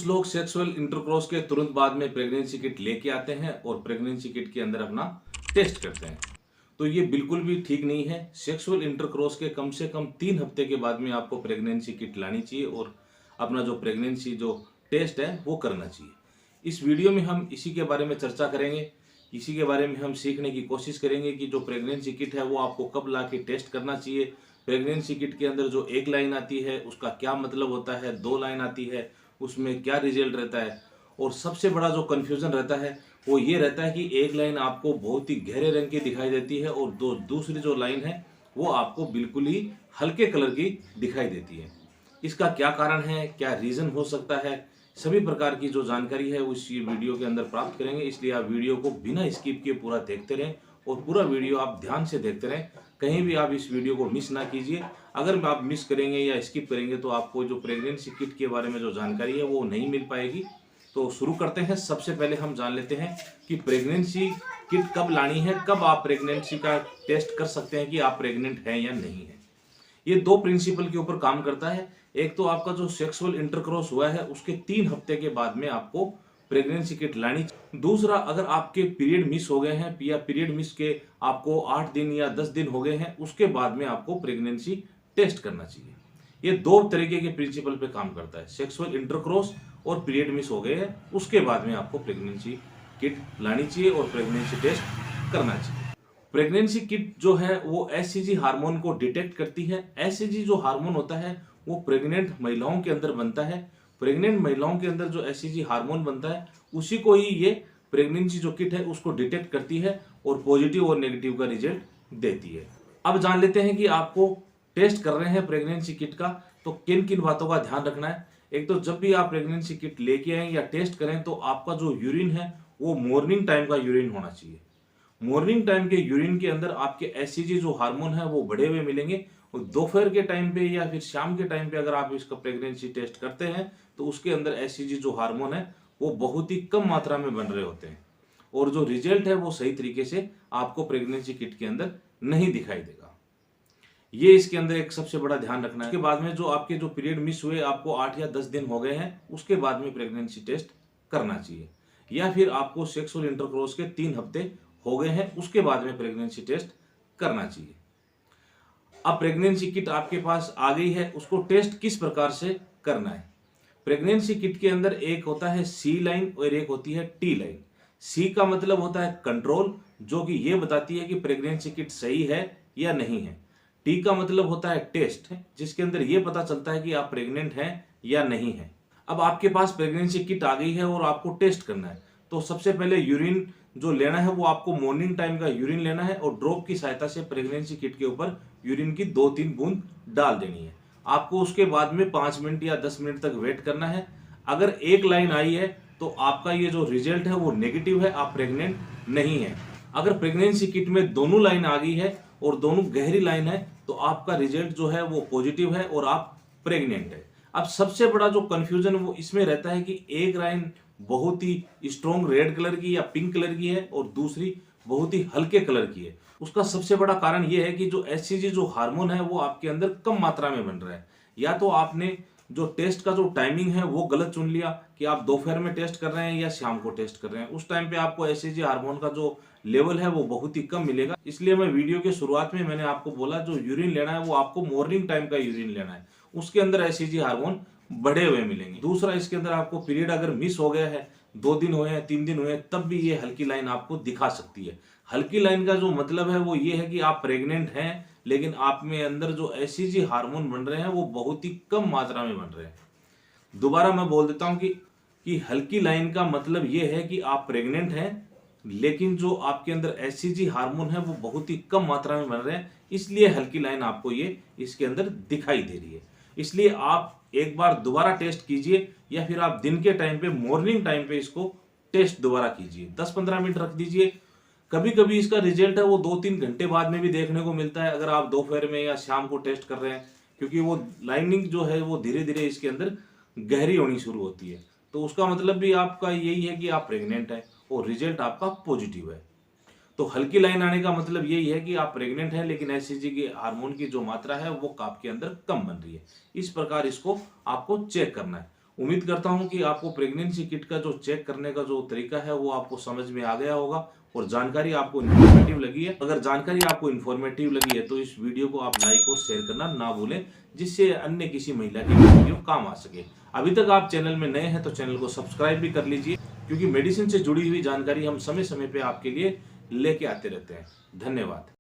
कुछ लोग sexual intercourse के तुरंत बाद में प्रेगनेंसी किट लेके आते हैं और प्रेगनेंसी किट के अंदर अपना टेस्ट करते हैं। तो ये बिल्कुल भी ठीक नहीं है। सेक्सुअल इंटरकोर्स के कम से कम 3 हफ्ते के बाद में आपको प्रेगनेंसी किट लानी चाहिए और अपना जो प्रेगनेंसी जो टेस्ट है वो करना चाहिए। इस वीडियो में हम इसी के बारे में चर्चा करेंगे। इसी के बारे में हम सीखने की कोशिश करेंगे कि जो प्रेगनेंसी किट है वो आपको कब ला के टेस्ट करना चाहिए। प्रेगनेंसी किट के अंदर जो एक लाइन आती है उसका क्या मतलब होता है, 2 लाइन आती है उसमें क्या रिजल्ट रहता है। और सबसे बड़ा जो कन्फ्यूज़न रहता है वो ये रहता है कि एक लाइन आपको बहुत ही गहरे रंग की दिखाई देती है और दूसरी जो लाइन है वो आपको बिल्कुल ही हल्के कलर की दिखाई देती है। इसका क्या कारण है, क्या रीज़न हो सकता है, सभी प्रकार की जो जानकारी है उस वीडियो के अंदर प्राप्त करेंगे। इसलिए आप वीडियो को बिना स्किप किए पूरा देखते रहें और पूरा वीडियो आप ध्यान से देखते रहें। कहीं भी आप इस वीडियो को मिस ना कीजिए। अगर आप मिस करेंगे या स्किप करेंगे तो आपको जो प्रेगनेंसी किट के बारे में जो जानकारी है वो नहीं मिल पाएगी। तो शुरू करते हैं। सबसे पहले हम जान लेते हैं कि प्रेगनेंसी किट कब लानी है, कब आप प्रेगनेंसी का टेस्ट कर सकते हैं कि आप प्रेग्नेंट हैं या नहीं है। ये 2 प्रिंसिपल के ऊपर काम करता है। एक तो आपका जो सेक्सुअल इंटरक्रॉस हुआ है उसके 3 हफ्ते के बाद में आपको प्रेगनेंसी किट लानी। दूसरा, अगर आपके पीरियड मिस हो गए हैं या पीरियड मिस के आपको 8 दिन या 10 दिन हो गए हैं उसके बाद में आपको प्रेगनेंसी टेस्ट करना चाहिए। ये 2 तरीके के प्रिंसिपल पे काम करता है, सेक्सुअल इंटरक्रॉस और पीरियड मिस हो गए हैं उसके बाद में आपको प्रेगनेंसी किट लानी चाहिए और प्रेगनेंसी टेस्ट करना चाहिए। प्रेगनेंसी किट जो है वो एचसीजी हार्मोन को डिटेक्ट करती है। एचसीजी जो हार्मोन होता है वो प्रेग्नेंट महिलाओं के अंदर बनता है। प्रेग्नेंट महिलाओं के अंदर जो एचसीजी हार्मोन बनता है उसी को ही ये प्रेगनेंसी जो किट है उसको डिटेक्ट करती है और पॉजिटिव और नेगेटिव का रिजल्ट देती है। अब जान लेते हैं कि आपको टेस्ट कर रहे हैं प्रेगनेंसी किट का तो किन किन बातों का ध्यान रखना है। एक तो जब भी आप प्रेगनेंसी किट लेके आए या टेस्ट करें तो आपका जो यूरिन है वो मॉर्निंग टाइम का यूरिन होना चाहिए। मॉर्निंग टाइम के यूरिन के अंदर आपके एचसीजी जो हार्मोन है वो बढ़े हुए मिलेंगे और दोपहर के टाइम पे या फिर शाम के टाइम पे अगर आप इसका प्रेगनेंसी टेस्ट करते हैं तो उसके अंदर एचसीजी जो हार्मोन है वो बहुत ही कम मात्रा में बन रहे होते हैं और जो रिजल्ट है वो सही तरीके से आपको प्रेगनेंसी किट के अंदर नहीं दिखाई देगा। ये इसके अंदर एक सबसे बड़ा ध्यान रखना है। उसके बाद में जो आपके जो पीरियड मिस हुए आपको 8 या 10 दिन हो गए हैं उसके बाद में प्रेगनेंसी टेस्ट करना चाहिए या फिर आपको सेक्सुअल इंटरकोर्स के 3 हफ्ते हो गए हैं उसके बाद में प्रेगनेंसी टेस्ट करना चाहिए। अब प्रेगनेंसी किट आपके पास आ गई है, उसको टेस्ट किस प्रकार से करना है। प्रेगनेंसी किट के अंदर एक होता है सी लाइन और एक होती है टी लाइन। सी का मतलब होता है कंट्रोल, जो कि ये बताती है कि प्रेगनेंसी किट सही है या नहीं है। टी का मतलब होता है टेस्ट, जिसके अंदर ये पता चलता है कि आप प्रेग्नेंट हैं या नहीं है। अब आपके पास प्रेगनेंसी किट आ गई है और आपको टेस्ट करना है तो सबसे पहले यूरिन जो लेना है वो आपको मॉर्निंग टाइम का यूरिन लेना है और ड्रॉप की सहायता से प्रेगनेंसी किट के ऊपर यूरिन की 2-3 बूंद डाल देनी है। आपको उसके बाद में 5 मिनट या 10 मिनट तक वेट करना है। अगर एक लाइन आई है तो आपका ये जो रिजल्ट है वो नेगेटिव है, आप प्रेग्नेंट नहीं है। अगर प्रेगनेंसी किट में दोनों लाइन आ गई है और दोनों गहरी लाइन है तो आपका रिजल्ट जो है वो पॉजिटिव है और आप प्रेग्नेंट है। अब सबसे बड़ा जो कंफ्यूजन वो इसमें रहता है कि एक लाइन बहुत ही स्ट्रॉन्ग रेड कलर की या पिंक कलर की है और दूसरी बहुत ही हल्के कलर की है। उसका सबसे बड़ा कारण यह है कि जो एचसीजी जो हार्मोन है वो आपके अंदर कम मात्रा में बन रहा है। या तो आपने जो टेस्ट का जो टाइमिंग है वो गलत चुन लिया कि आप दोपहर में टेस्ट कर रहे हैं या शाम को टेस्ट कर रहे हैं, उस टाइम पे आपको एचसीजी हार्मोन का जो लेवल है वो बहुत ही कम मिलेगा। इसलिए मैं वीडियो के शुरुआत में मैंने आपको बोला जो यूरिन लेना है वो आपको मॉर्निंग टाइम का यूरिन लेना है, उसके अंदर एचसीजी हार्मोन बढ़े हुए मिलेंगे। दूसरा, इसके अंदर आपको पीरियड अगर मिस हो गया है, 2 दिन हुए हैं, 3 दिन हुए हैं, तब भी ये हल्की लाइन आपको दिखा सकती है। हल्की लाइन का जो मतलब है वो ये है कि आप प्रेग्नेंट हैं लेकिन आप में अंदर जो एचसीजी हार्मोन बन रहे हैं वो बहुत ही कम मात्रा में बन रहे हैं। दोबारा मैं बोल देता हूं कि हल्की लाइन का मतलब ये है कि आप प्रेग्नेंट हैं लेकिन जो आपके अंदर एचसीजी हार्मोन है वो बहुत ही कम मात्रा में बन रहे हैं, इसलिए हल्की लाइन आपको ये इसके अंदर दिखाई दे रही है। इसलिए आप एक बार दोबारा टेस्ट कीजिए या फिर आप दिन के टाइम पे मॉर्निंग टाइम पे इसको टेस्ट दोबारा कीजिए, 10-15 मिनट रख दीजिए। कभी कभी इसका रिजल्ट है वो 2-3 घंटे बाद में भी देखने को मिलता है अगर आप दोपहर में या शाम को टेस्ट कर रहे हैं, क्योंकि वो लाइनिंग जो है वो धीरे धीरे इसके अंदर गहरी होनी शुरू होती है। तो उसका मतलब भी आपका यही है कि आप प्रेग्नेंट है और रिजल्ट आपका पॉजिटिव है। तो हल्की लाइन आने का मतलब यही है कि आप प्रेग्नेंट हैं लेकिन एचसीजी के हार्मोन की जो मात्रा है वो आपके अंदर कम बन रही है। इस प्रकार इसको आपको चेक करना है। उम्मीद करता हूं कि आपको प्रेगनेंसी किट का जो चेक करने का जो तरीका है वो आपको समझ में आ गया होगा और जानकारी आपको इन्फॉर्मेटिव लगी है। अगर जानकारी आपको इन्फॉर्मेटिव लगी है तो इस वीडियो को आप लाइक और शेयर करना ना भूलें, जिससे अन्य किसी महिला की वीडियो काम आ सके। अभी तक आप चैनल में नए हैं तो चैनल को सब्सक्राइब भी कर लीजिए, क्योंकि मेडिसिन से जुड़ी हुई जानकारी हम समय समय पे आपके लिए लेके आते रहते हैं। धन्यवाद।